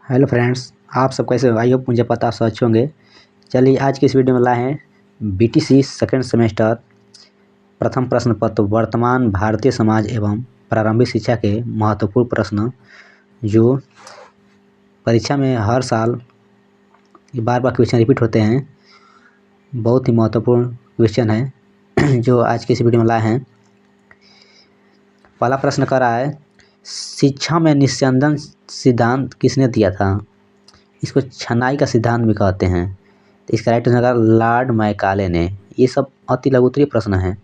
Hello friends, आप सब कैसे हो? आई होप मुझे पता सब अच्छे होंगे। चलिए आज की इस वीडियो में लाए हैं बीटीसी सेकेंड सेमेस्टर प्रथम प्रश्न पत्र वर्तमान भारतीय समाज एवं प्रारंभिक शिक्षा के महत्वपूर्ण प्रश्न जो परीक्षा में हर साल बार बार क्वेश्चन रिपीट होते हैं। बहुत ही महत्वपूर्ण क्वेश्चन है जो आज की इस वीडियो में लाए हैं। पहला प्रश्न कर रहा है, शिक्षा में निस्यंदन सिद्धांत किसने दिया था? इसको छनाई का सिद्धांत भी कहते हैं। तो इसका राइट आंसर होगा लॉर्ड मैकाले ने। ये सब अति लघु उत्तरीय प्रश्न है।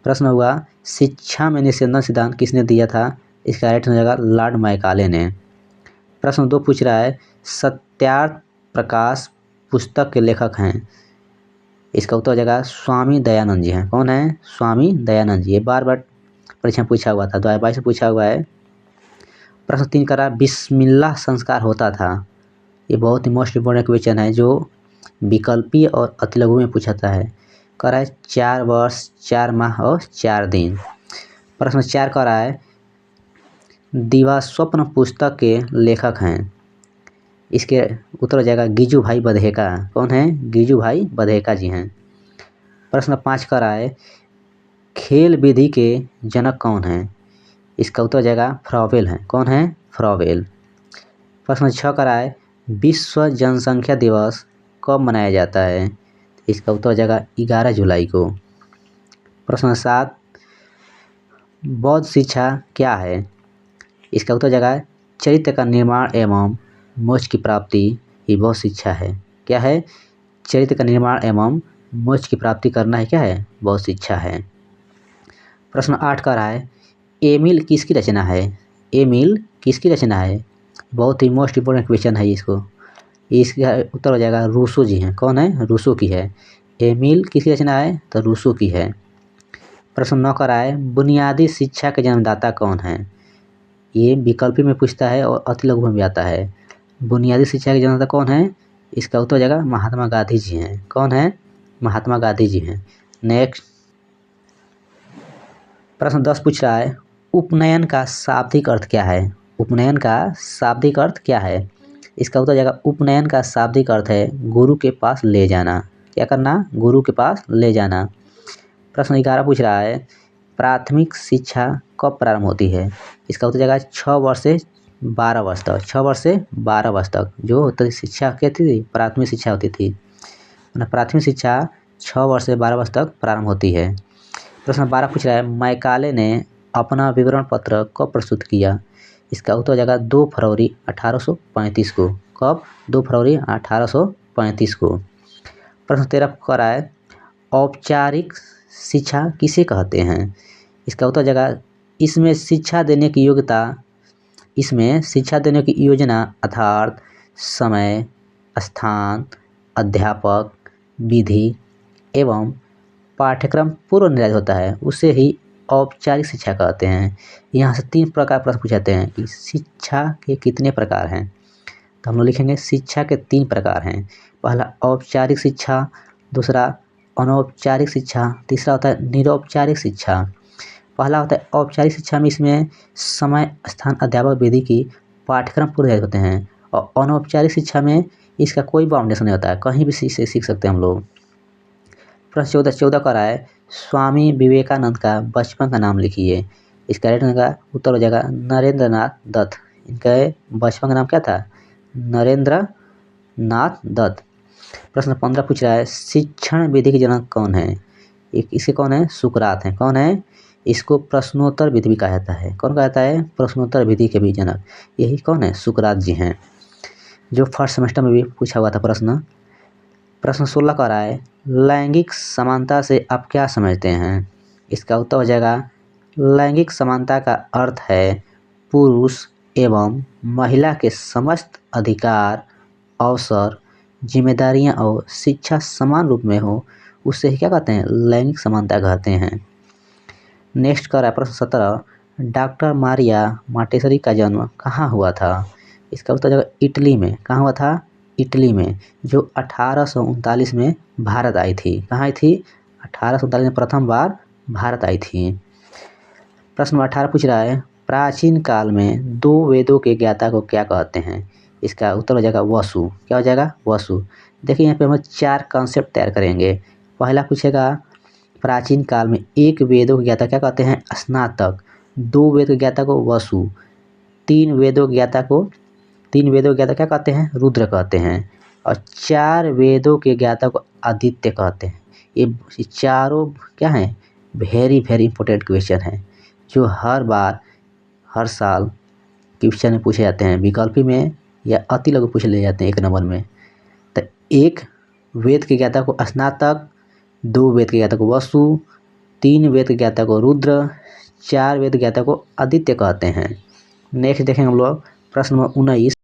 प्रश्न हुआ शिक्षा में निस्यंदन सिद्धांत किसने दिया था? इसका राइट आंसर होगा लॉर्ड मैकाले ने। प्रश्न 2 पूछ रहा है सत्यार्थ प्रकाश पुस्तक के लेखक हैं। इसका उत्तर हो जाएगा स्वामी दयानंद जी हैं। कौन है? स्वामी दयानंद जी। ये बार बार परीक्षा में पूछा हुआ था, 2022 से पूछा हुआ है। प्रश्न 3 करा बिस्मिल्लाह संस्कार होता था। ये बहुत ही मोस्ट इम्पोर्टेंट क्वेश्चन है जो विकल्पीय और अति लघु में पूछाता है। कह रहा है 4 वर्ष 4 माह और 4 दिन। प्रश्न 4 कह रहा है दिवास्वप्न पुस्तक के लेखक हैं। इसके उत्तर हो जाएगा गिजू भाई बधेका। कौन है? गिजू भाई बधेका जी हैं। प्रश्न 5 कह रहा है खेल विधि के जनक कौन हैं? इसका उत्तर हो जाएगा फ्रॉवेल हैं। कौन है? फ्रॉवेल। प्रश्न 6 कह रहा है विश्व जनसंख्या दिवस कब मनाया जाता है? इसका उत्तर हो जाएगा 11 जुलाई को। प्रश्न 7 बौद्ध शिक्षा क्या है? इसका उत्तर हो जाएगा चरित्र का निर्माण एवं मोक्ष की प्राप्ति ही बौद्ध शिक्षा है। क्या है? चरित्र का निर्माण एवं मोक्ष की प्राप्ति करना है। क्या है? बौद्ध शिक्षा है। प्रश्न 8 कह रहा है एमिल किसकी रचना है? एमिल किसकी रचना है? बहुत ही मोस्ट इम्पोर्टेंट क्वेश्चन है इसको। इसका उत्तर हो जाएगा रूसो जी हैं। कौन है? रूसो की है। एमिल किसकी रचना है? तो रूसो की है। प्रश्न 9 कह रहा है बुनियादी शिक्षा के जन्मदाता कौन है? ये विकल्पी में पूछता है और अति लघु में भी आता है। बुनियादी शिक्षा के जन्मदाता कौन है? इसका उत्तर हो जाएगा महात्मा गांधी जी हैं। कौन है? महात्मा गांधी जी हैं। नेक्स्ट प्रश्न 10 पूछ रहा है उपनयन का शाब्दिक अर्थ क्या है? उपनयन का शाब्दिक अर्थ क्या है? इसका उत्तर हो जाएगा उपनयन का शाब्दिक अर्थ है गुरु के पास ले जाना। क्या करना? गुरु के पास ले जाना। प्रश्न 11 पूछ रहा है प्राथमिक शिक्षा कब प्रारंभ होती है? इसका उत्तर हो जाएगा 6 वर्ष से 12 वर्ष तक। 6 वर्ष से 12 वर्ष तक जो होती शिक्षा क्या थी? प्राथमिक शिक्षा होती थी। प्राथमिक शिक्षा 6 वर्ष से 12 वर्ष तक प्रारंभ होती है। प्रश्न 12 पूछ रहा है मैकाले ने अपना विवरण पत्र कब प्रस्तुत किया? इसका उत्तर हो जाएगा 2 फरवरी 1835 को। कब? 2 फरवरी 1835 को। प्रश्न 13 कह रहा है औपचारिक शिक्षा किसे कहते हैं? इसका उत्तर हो जाएगा इसमें शिक्षा देने की योजना अर्थात समय, स्थान, अध्यापक, विधि एवं पाठ्यक्रम पूर्व निर्धारित होता है, उसे ही औपचारिक शिक्षा कहते हैं। यहाँ से 3 प्रकार प्रश्न पूछाते हैं कि शिक्षा के कितने प्रकार हैं। तो हम लोग लिखेंगे शिक्षा के 3 प्रकार हैं। पहला औपचारिक शिक्षा, दूसरा अनौपचारिक शिक्षा, तीसरा होता है निरौपचारिक शिक्षा। पहला होता है औपचारिक शिक्षा में इसमें समय, स्थान, अध्यापक, विधि की पाठ्यक्रम पूर्व निर्धारित होते हैं और अनौपचारिक शिक्षा में इसका कोई बाउंडेशन नहीं होता है, कहीं भी सीख सकते हैं हम लोग। प्रश्न 14 कर रहा है स्वामी विवेकानंद का बचपन का नाम लिखिए। इसका राइट आंसर का उत्तर हो जाएगा नरेंद्र नाथ दत्त। इनका बचपन का नाम क्या था? नरेंद्र नाथ दत्त। प्रश्न 15 पूछ रहा है शिक्षण विधि के जनक कौन है? इसके कौन है? सुकरात हैं। कौन है? इसको प्रश्नोत्तर विधि भी कहा जाता है। कौन कहा जाता है? प्रश्नोत्तर विधि के भी जनक यही कौन है? सुकरात जी हैं, जो फर्स्ट सेमेस्टर में भी पूछा हुआ था प्रश्न। प्रश्न 16 कह रहा है लैंगिक समानता से आप क्या समझते हैं? इसका उत्तर हो जाएगा लैंगिक समानता का अर्थ है पुरुष एवं महिला के समस्त अधिकार, अवसर, जिम्मेदारियां और शिक्षा समान रूप में हो, उससे ही क्या कहते हैं? लैंगिक समानता कहते हैं। नेक्स्ट कर रहा है प्रश्न 17 डॉक्टर मारिया माटेसरी का जन्म कहाँ हुआ था? इसका उत्तर हो जाएगा इटली में। कहाँ हुआ था? इटली में, जो 1839 में भारत आई थी। कहाँ आई थी? 1839 में प्रथम बार भारत आई थी। प्रश्न 18 पूछ रहा है प्राचीन काल में 2 वेदों के ज्ञाता को क्या कहते हैं? इसका उत्तर हो जाएगा वसु। क्या हो जाएगा? वसु। देखिए यहाँ पे हम 4 कॉन्सेप्ट तैयार करेंगे। पहला पूछेगा प्राचीन काल में एक वेदों को ज्ञाता क्या कहते हैं? स्नातक। 2 वेद को ज्ञाता को वसु। 3 वेदों को ज्ञाता क्या कहते हैं? रुद्र कहते हैं। और 4 वेदों के ज्ञाता को आदित्य कहते हैं। ये चारों क्या हैं? वेरी इंपॉर्टेंट क्वेश्चन हैं, जो हर साल क्वेश्चन में पूछे जाते हैं, विकल्पी में या अति लघु पूछ ले जाते हैं 1 नंबर में। तो 1 वेद के ज्ञाता को स्नातक, 2 वेद के ज्ञाता को वसु, 3 वेद के ज्ञाता को रुद्र, 4 वेद ज्ञाता को आदित्य कहते हैं। नेक्स्ट देखेंगे हम लोग प्रश्न नंबर 19।